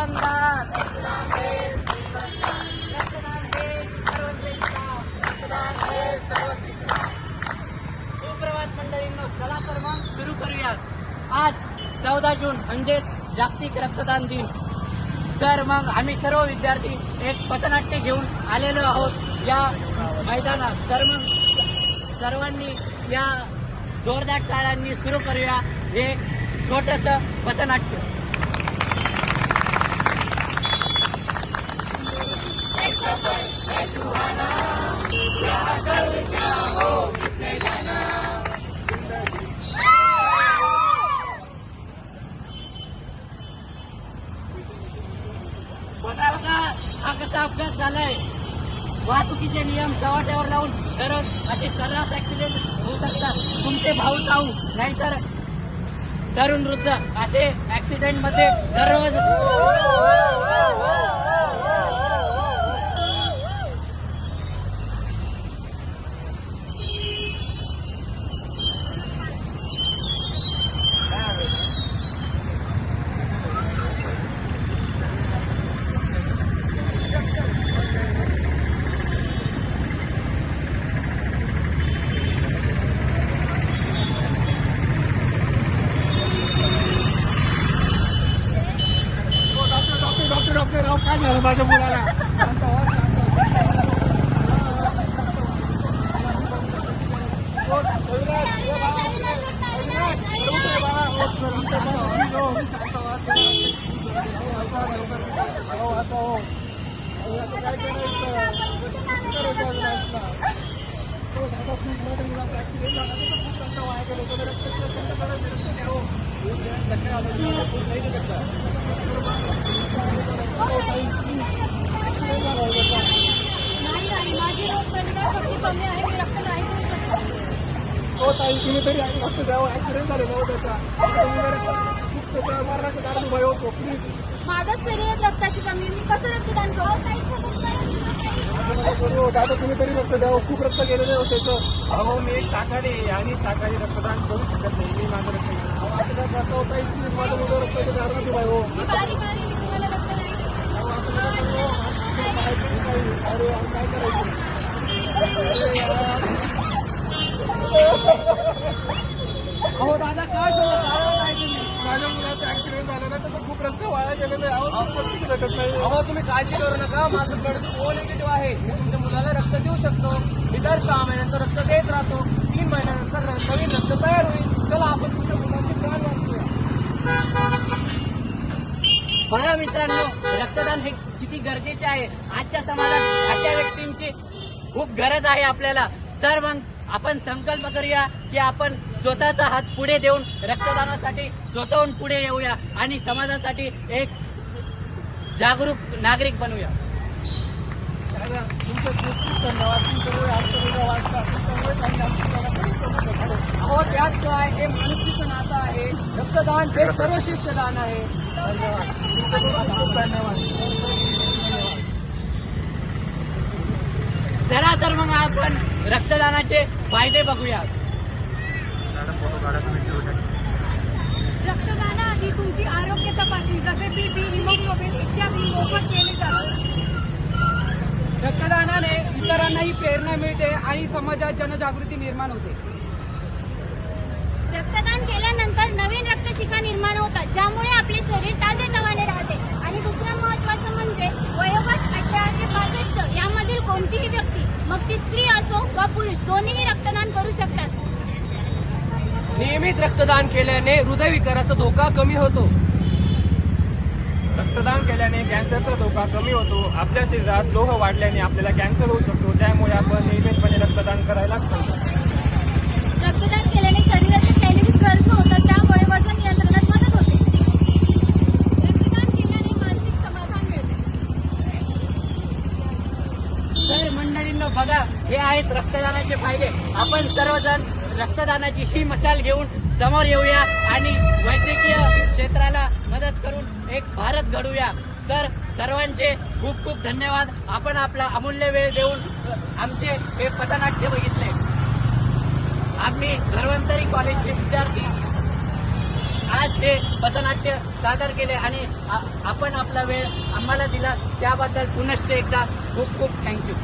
श्रीगोंदा रक्तदान हे सर्वश्रेष्ठ, रक्तदान हे सर्वश्रेष्ठ. सुप्रभात मंडळींनो, चला तर मग सुरू करूयात. आज 14 जून म्हणजे जागतिक रक्तदान दिन. तर मग आम्ही सर्व विद्यार्थी एक पथनाट्य घेऊन आलेलो आहोत या मैदानात. तर मग सर्वांनी या जोरदार टाळ्यांनी सुरू करूया हे छोटंसं पथनाट्य. बघा हा कसा अपघात झालाय. वाहतुकीचे नियम चव्हाट्यावर लावून दररोज असे सर्रास ऍक्सिडेंट होऊ शकतात. तुमचे भाऊ जाऊ नाहीतर तरुण वृद्ध असे ऍक्सिडेंट मध्ये दररोज डॉक्टर राव काय झालं माझ्या मुलाला. नाही, माझी रोगप्रतिकार शक्ती कमी आहे. मी रक्त नाही देऊ शकत. हो ताई, तुम्ही तरी रक्त द्यावं. ऍक्सिडेंट झाले नव्हतं त्याचा. मरणाचं कारण उभा होतो. प्लीज माझ्याच शरीरात रक्ताची कमी. मी कसं रक्तदान करू? दादा तुम्ही तरी रक्त द्यावं. खूप रक्त गेलेलं होतं त्याचं. अहो मी शाकाहारी आणि शाकाहारी रक्तदान करू शकत नाही. मी माझं रक्त असं होता प्लीज माझं मुलं रक्ताचं कारण उभा हो. मी बारीक आहे. मी तुम्हाला रक्त नाही देऊ. अरे काय करायचं. अहो दादा काय माझ्या मुलाचा ऍक्सिडेंट झाला ना, त्याचं खूप रक्त वाया गेलेलं आहे. भेटत नाही. अहो तुम्ही काळजी करू नका. माझं ब्लड ओ निगेटिव्ह आहे. मी तुमच्या मुलाला रक्त देऊ शकतो. मी दर 6 महिन्यानंतर रक्त देत राहतो. 3 महिन्यानंतर नवीन रक्त तयार होईल. चला आपण तुमच्या मुलाचे प्राण वाचूया. बघा मित्रांनो, रक्तदान हे किती गरजेचे आहे. आजच्या समाजात अशा व्यक्तींची खूप गरज आहे आपल्याला. तर मग आपण संकल्प करूया की आपण स्वतःचा हात पुढे देऊन रक्तदानासाठी स्वतःहून पुढे येऊया आणि समाजासाठी एक जागरूक नागरिक बनूया. दादा तुमचं खूप धन्यवाद. तुमचं अहो त्यात काय, हे माणुसकीचं नातं आहे. रक्तदान हे सर्वश्रेष्ठ दान आहे. खूप धन्यवाद. चला तर मग आपण रक्तदानाचे फायदे बघूया. रक्तदानाआधी तुमची आरोग्य तपासणी जसे बीपी, हिमोग्लोबिन इत्यादी मोफत केली जाते. रक्तदानाने इतरांनाही प्रेरणा मिळते आणि समाजात जनजागृती निर्माण होते. रक्तदान केल्यानंतर नवीन रक्तशिखा निर्माण होतात, ज्यामुळे आपले शरीर ताजेतवाने राहते. आणि दुसरं महत्त्वाचं म्हणजे वयोगट 18 ते 65 यामधील कोणतीही व्यक्ती, मग ती स्त्री असो वा पुरुष, दोन्हीही रक्तदान करू शकतात. नियमित रक्तदान केल्याने हृदयविकाराचा धोका कमी होतो. रक्तदान केल्याने कॅन्सरचा धोका कमी होतो. आपल्या शरीरात लोह वाढल्याने आपल्याला कॅन्सर होऊ शकतो. त्यामुळे आपण नियमितपणे रक्तदान करायलाच पाहिजे. रक्तदान केल्याने शरीराचे कॅलरीज खर्च होतात, त्यामुळे वजन नियंत्रणात मदत होते. रक्तदान केल्याने मानसिक समाधान मिळते. तर मंडळींनो बघा, हे आहेत रक्तदानाचे फायदे. आपण सर्वजण रक्तदानाची ही मशाल घेऊन समोर येऊया आणि वैद्यकीय क्षेत्राला मदत करून एक भारत घडवूया. तर सर्वांचे खूप खूप धन्यवाद. आपण आपला अमूल्य वेळ देऊन आमचे हे पथनाट्य बघितले. आम्ही धन्वंतरी कॉलेजचे विद्यार्थी आज हे पथनाट्य सादर केले आणि आपण आपला वेळ आम्हाला दिला त्याबद्दल पुनश्च एकदा खूप खूप थँक्यू.